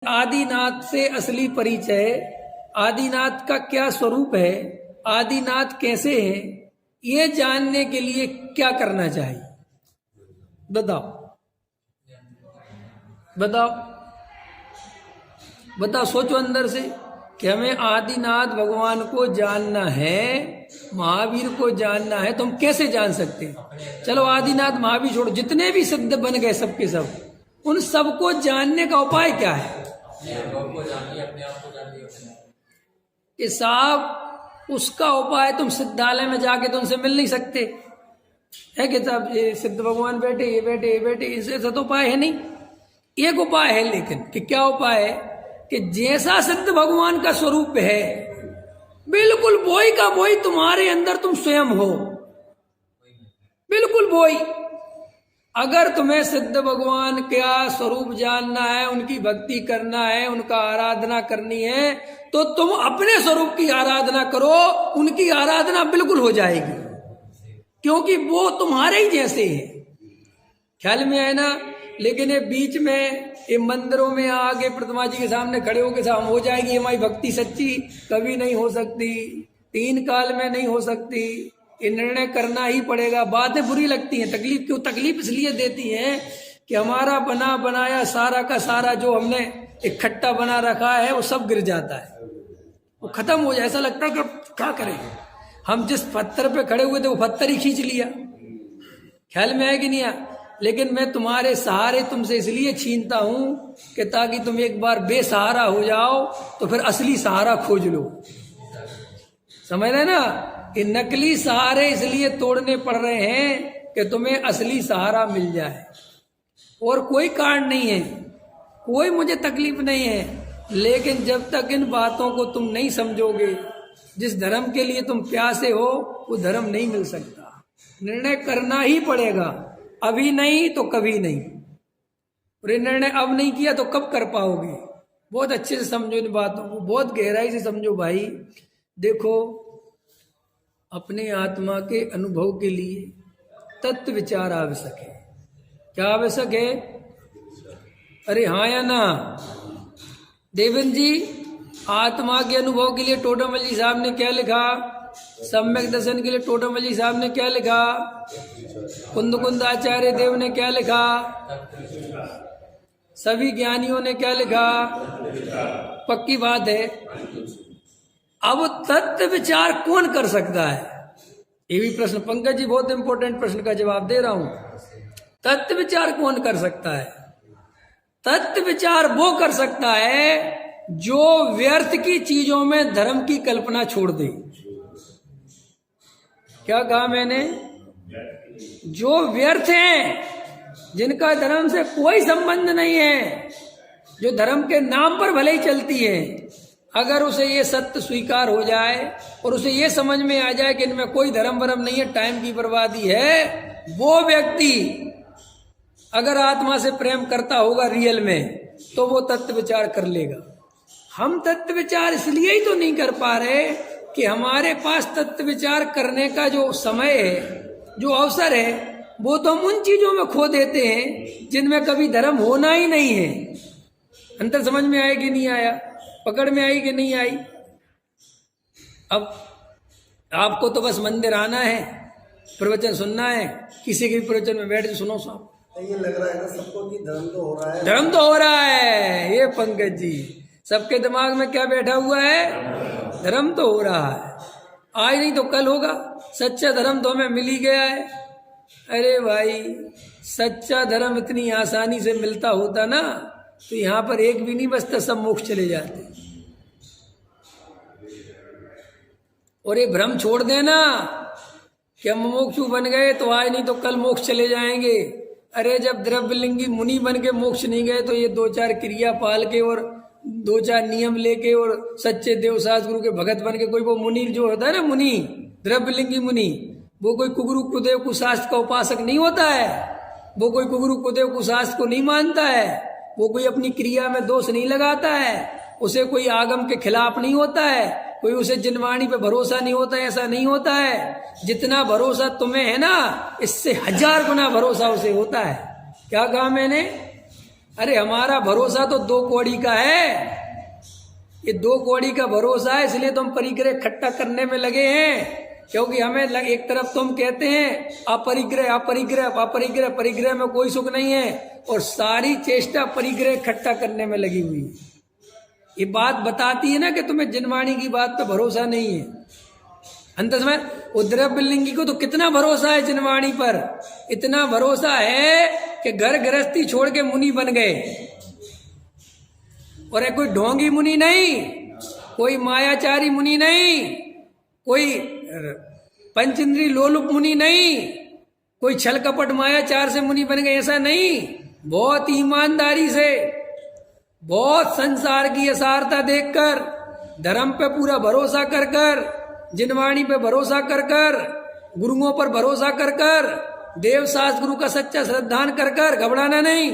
आदिनाथ से असली परिचय, आदिनाथ का क्या स्वरूप है, आदिनाथ कैसे है, ये जानने के लिए क्या करना चाहिए? बताओ बताओ बताओ, सोचो अंदर से कि हमें आदिनाथ भगवान को जानना है, महावीर को जानना है, तो हम कैसे जान सकते हैं? चलो आदिनाथ महावीर छोड़ो, जितने भी सिद्ध बन गए सबके सब, उन सबको जानने का उपाय क्या है? कि साहब उसका उपाय तुम सिद्धालय में जाके तो उनसे मिल नहीं सकते है कि साहब ये सिद्ध भगवान बैठे, ये बैठे, ये बैठे, इससे तो उपाय है नहीं। एक उपाय है, लेकिन कि क्या उपाय है? कि जैसा सिद्ध भगवान का स्वरूप है बिल्कुल वही का वही तुम्हारे अंदर तुम स्वयं हो, बिल्कुल वही। अगर तुम्हें सिद्ध भगवान का स्वरूप जानना है, उनकी भक्ति करना है, उनका आराधना करनी है, तो तुम अपने स्वरूप की आराधना करो, उनकी आराधना बिल्कुल हो जाएगी, क्योंकि वो तुम्हारे ही जैसे है। ख्याल में आए ना? लेकिन ये बीच में ये मंदिरों में आगे प्रतिमा जी के सामने खड़े होकर हम हो जाएगी हमारी भक्ति सच्ची, कभी नहीं हो सकती, 3 काल में नहीं हो सकती। ये निर्णय करना ही पड़ेगा। बातें बुरी लगती हैं, तकलीफ क्यों? तकलीफ इसलिए देती हैं कि हमारा बना बनाया सारा का सारा जो हमने इकट्ठा बना रखा है वो सब गिर जाता है, वो खत्म हो जाए। ऐसा लगता है कि क्या करें, हम जिस पत्थर पे खड़े हुए थे वो पत्थर ही खींच लिया। ख्याल में है कि नहीं? लेकिन मैं तुम्हारे सहारे तुमसे इसलिए छीनता हूं कि ताकि तुम एक बार बेसहारा हो जाओ तो फिर असली सहारा खोज लो। समझ रहे ना? कि नकली सहारे इसलिए तोड़ने पड़ रहे हैं कि तुम्हें असली सहारा मिल जाए, और कोई कारण नहीं है, कोई मुझे तकलीफ नहीं है। लेकिन जब तक इन बातों को तुम नहीं समझोगे, जिस धर्म के लिए तुम प्यासे हो वो धर्म नहीं मिल सकता। निर्णय करना ही पड़ेगा, अभी नहीं तो कभी नहीं। और ये निर्णय अब नहीं किया तो कब कर पाओगे? बहुत अच्छे से समझो इन बातों को, बहुत गहराई से समझो भाई। देखो, अपने आत्मा के अनुभव के लिए तत्व विचार आवश्यक है। क्या आवश्यक है? अरे हाँ या ना? देवेंद्र जी, आत्मा के अनुभव के लिए टोडामल जी साहब ने क्या लिखा? सम्यक दर्शन के लिए टोडामल जी साहब ने क्या लिखा? कुंद आचार्य देव ने क्या लिखा? सभी ज्ञानियों ने क्या लिखा? पक्की बात है। अब तत्व विचार कौन कर सकता है? ये भी प्रश्न, पंकज जी बहुत इंपॉर्टेंट प्रश्न का जवाब दे रहा हूं। तत्व विचार कौन कर सकता है? तत्व विचार वो कर सकता है जो व्यर्थ की चीजों में धर्म की कल्पना छोड़ दे। क्या कहा मैंने? जो व्यर्थ हैं, जिनका धर्म से कोई संबंध नहीं है, जो धर्म के नाम पर भले ही चलती है, अगर उसे ये सत्य स्वीकार हो जाए और उसे ये समझ में आ जाए कि इनमें कोई धर्म वरम नहीं है, टाइम की बर्बादी है, वो व्यक्ति अगर आत्मा से प्रेम करता होगा रियल में, तो वो तत्व विचार कर लेगा। हम तत्व विचार इसलिए ही तो नहीं कर पा रहे कि हमारे पास तत्व विचार करने का जो समय है, जो अवसर है, वो तो हम उन चीजों में खो देते हैं जिनमें कभी धर्म होना ही नहीं है। अंतर समझ में आया कि नहीं आया? पकड़ में आई कि नहीं आई? अब आपको तो बस मंदिर आना है, प्रवचन सुनना है, किसी के भी प्रवचन में बैठ के सुनो साहब। ये लग रहा है ना सबको कि धर्म तो हो रहा है, धर्म तो हो रहा है। ये पंकज जी, सबके दिमाग में क्या बैठा हुआ है? धर्म तो हो रहा है, आज नहीं तो कल होगा। सच्चा धर्म तो हमें मिल ही गया है। अरे भाई, सच्चा धर्म इतनी आसानी से मिलता होता ना तो यहां पर एक भी नहीं बचता, सब मोक्ष चले जाते। और ये भ्रम छोड़ देना कि हम मोक्षु बन गए तो आज नहीं तो कल मोक्ष चले जाएंगे। अरे जब द्रव्यलिंगी मुनि बन के मोक्ष नहीं गए तो ये 2-4 क्रिया पाल के और 2-4 नियम लेके और सच्चे देवसास गुरु के भगत बन के, कोई वो मुनि जो होता है ना, मुनि द्रव्यलिंगी मुनि, वो कोई कुगुरु कुदेव कुशास्त्र का उपासक नहीं होता है। वो कोई कुगुरु कुदेव कुशास्त्र को नहीं मानता है। वो कोई अपनी क्रिया में दोष नहीं लगाता है। उसे कोई आगम के खिलाफ नहीं होता है। कोई उसे जिनवाणी पे भरोसा नहीं होता है, ऐसा नहीं होता है। जितना भरोसा तुम्हें है ना, इससे 1000 गुना भरोसा उसे होता है। क्या कहा मैंने? अरे हमारा भरोसा तो 2 कौड़ी का है, ये 2 कौड़ी का भरोसा है, इसलिए तो हम परिग्रह इकट्ठा करने में लगे हैं। क्योंकि हमें एक तरफ तो हम कहते हैं अपरिग्रह अपरिग्रह अपरिग्रह, परिग्रह में कोई सुख नहीं है, और सारी चेष्टा परिग्रह इकट्ठा करने में लगी हुई है। ये बात बताती है ना कि तुम्हें जिनवाणी की बात पे भरोसा नहीं है। अंत में उद्रवलिंगी को तो कितना भरोसा है जिनवाणी पर, इतना भरोसा है कि घर गृहस्थी छोड़ के मुनि बन गए। और कोई ढोंगी मुनि नहीं, कोई मायाचारी मुनि नहीं, कोई पंचेंद्री लोलुप मुनि नहीं, कोई छल कपट मायाचार से मुनि बन गए, ऐसा नहीं। बहुत ईमानदारी से, बहुत संसार की असारता देखकर, धर्म पे पूरा भरोसा कर कर, जिनवाणी पे भरोसा कर कर, गुरुओं पर भरोसा कर कर, देव शास्त्र गुरु का सच्चा श्रद्धान कर कर, घबराना नहीं।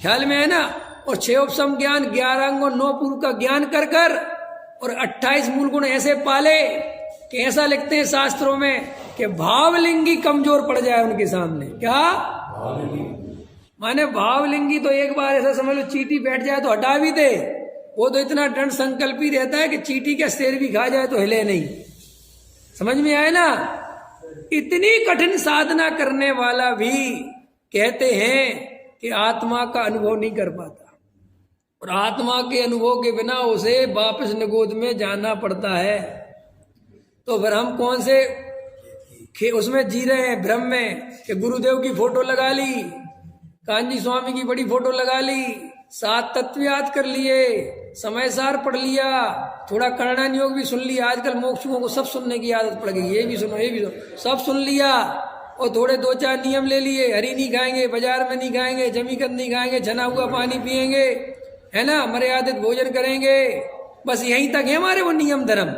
ख्याल में है ना। और 6 उपसम ज्ञान, 11 अंग और 9 पूर्व का ज्ञान कर कर, और 28 मूल गुण ऐसे पाले कि ऐसा लिखते हैं शास्त्रों में कि भावलिंगी कमजोर पड़ जाए उनके सामने। क्या माने भावलिंगी तो एक बार ऐसा समझ लो चींटी बैठ जाए तो हटा भी दे, वो तो इतना दृढ़ संकल्पी रहता है कि चींटी का सिर भी खा जाए तो हिले नहीं। समझ में आए ना। इतनी कठिन साधना करने वाला भी कहते हैं कि आत्मा का अनुभव नहीं कर पाता, और आत्मा के अनुभव के बिना उसे वापस निगोद में जाना पड़ता है। तो फिर हम कौन से उसमें जी रहे हैं, भ्रम में, कि गुरुदेव की फोटो लगा ली, कांजी स्वामी की बड़ी फोटो लगा ली, 7 तत्व याद कर लिए, समय सार पढ़ लिया, थोड़ा करणान योग भी सुन लिया। आजकल मोक्षुओं को सब सुनने की आदत पड़ गई, ये भी सुनो ये भी सुनो, सब सुन लिया। और थोड़े 2-4 नियम ले लिए, हरी नहीं खाएंगे, बाजार में नहीं खाएंगे, जमीकंद नहीं खाएंगे, छना हुआ पानी पिएंगे, है ना, मर्यादित भोजन करेंगे, बस यहीं तक है हमारे वो नियम धर्म।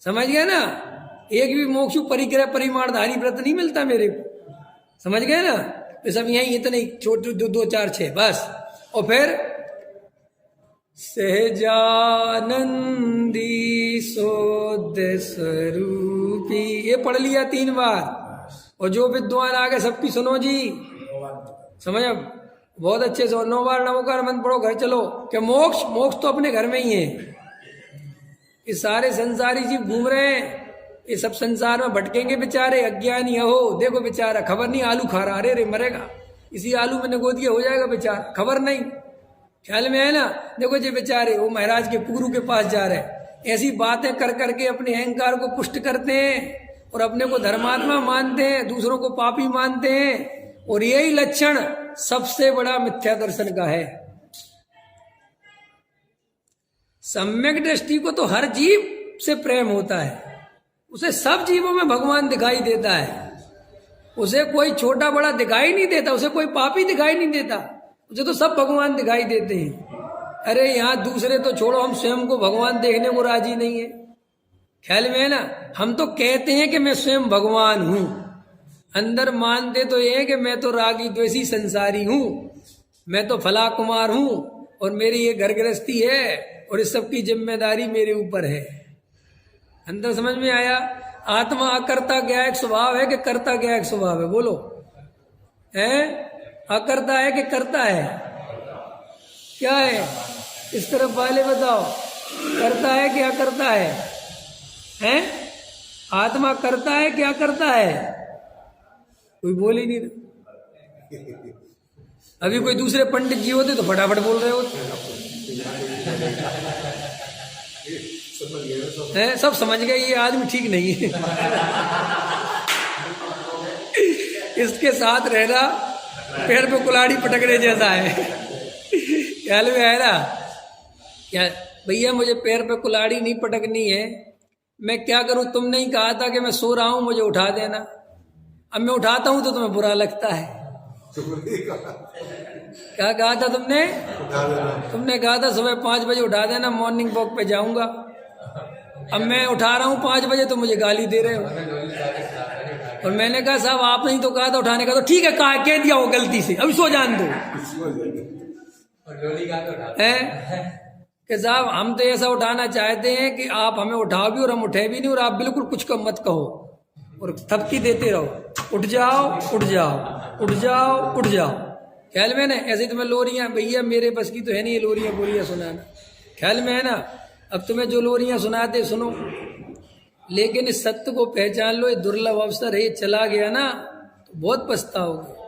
समझ गए ना। एक भी मोक्षु परिग्रह परिमाणधारी व्रत नहीं मिलता मेरे को, समझ गए ना। तो सब यहीं इतने छोटे 2-4-6 बस। और फिर सहजानंदी सोद स्वरूपी, ये पढ़ लिया 3 बार। और जो विद्वान आगे सबकी सुनो जी, समझ बहुत अच्छे से। 9 बार नमोकार मंत्र पढ़ो, घर चलो। क्या मोक्ष? मोक्ष तो अपने घर में ही है। ये सारे संसारी जीव घूम रहे हैं, ये सब संसार में भटकेंगे बेचारे, अज्ञानी हो। देखो बेचारा, खबर नहीं आलू खा रहा, अरे मरेगा, इसी आलू में नगोदिया हो जाएगा बेचारा, खबर नहीं। ख्याल में है ना। देखो जी बेचारे वो महाराज के पुगरू के पास जा रहे हैं, ऐसी बातें कर करके अपने अहंकार को पुष्ट करते हैं, और अपने को धर्मात्मा मानते हैं, दूसरों को पापी मानते हैं। और यही लक्षण सबसे बड़ा मिथ्या दर्शन का है। सम्यक दृष्टि को तो हर जीव से प्रेम होता है, उसे सब जीवों में भगवान दिखाई देता है, उसे कोई छोटा बड़ा दिखाई नहीं देता, उसे कोई पापी दिखाई नहीं देता, उसे तो सब भगवान दिखाई देते हैं। अरे यहाँ दूसरे तो छोड़ो, हम स्वयं को भगवान देखने को राजी नहीं है। ख्याल में है ना। हम तो कहते हैं कि मैं स्वयं भगवान हूं, अंदर मानते तो ये है कि मैं तो रागी द्वेषी संसारी हूं, मैं तो फला कुमार हूं, और मेरी ये घर गृहस्थी है, और इस सब की जिम्मेदारी मेरे ऊपर है। अंदर समझ में आया। आत्मा अकर्ता क्या एक स्वभाव है कि करता क्या एक स्वभाव है? बोलो, है अकर्ता है कि करता है? क्या है? इस तरफ वाले बताओ, करता है कि अकर्ता है? हैं? आत्मा करता है क्या करता है? कोई बोल ही नहीं रहा। अभी कोई दूसरे पंडित जी होते तो फटाफट बोल रहे होते हैं। सब समझ गए ये आदमी ठीक नहीं है। इसके साथ रहना पैर पे कुल्हाड़ी पटकने जैसा है। ख्याल में है ना। क्या भैया, मुझे पैर पे कुल्हाड़ी नहीं पटकनी है, मैं क्या करूं? तुमने ही कहा था कि मैं सो रहा हूं, मुझे उठा देना। अब मैं उठाता हूं तो तुम्हें बुरा लगता है। क्या कहा था तुमने? तुमने कहा था सुबह 5 बजे उठा देना, मॉर्निंग वॉक पे जाऊंगा। अब मैं उठा रहा हूं 5 बजे तो मुझे गाली दे रहे हो। और मैंने कहा साहब आपने ही तो कहा था उठाने का, तो ठीक है कहा, कह दिया हो गलती से, अभी सो जान दो। है कि साहब हम तो ऐसा उठाना चाहते हैं कि आप हमें उठाओ भी और हम उठे भी नहीं, और आप बिल्कुल कुछ कम मत कहो और थपकी देते रहो, उठ जाओ उठ जाओ उठ जाओ उठ जाओ। ख्याल में ना? ऐसे तुम्हें लोरियां, भैया मेरे बस की तो है नहीं ये लोरियां बोलियां सुनाना, ख्याल में है ना? अब तुम्हें जो लोरियां सुनाते सुनो, लेकिन इस सत्य को पहचान लो, ये दुर्लभ अवसर है, ये चला गया ना तो बहुत पछताओगे।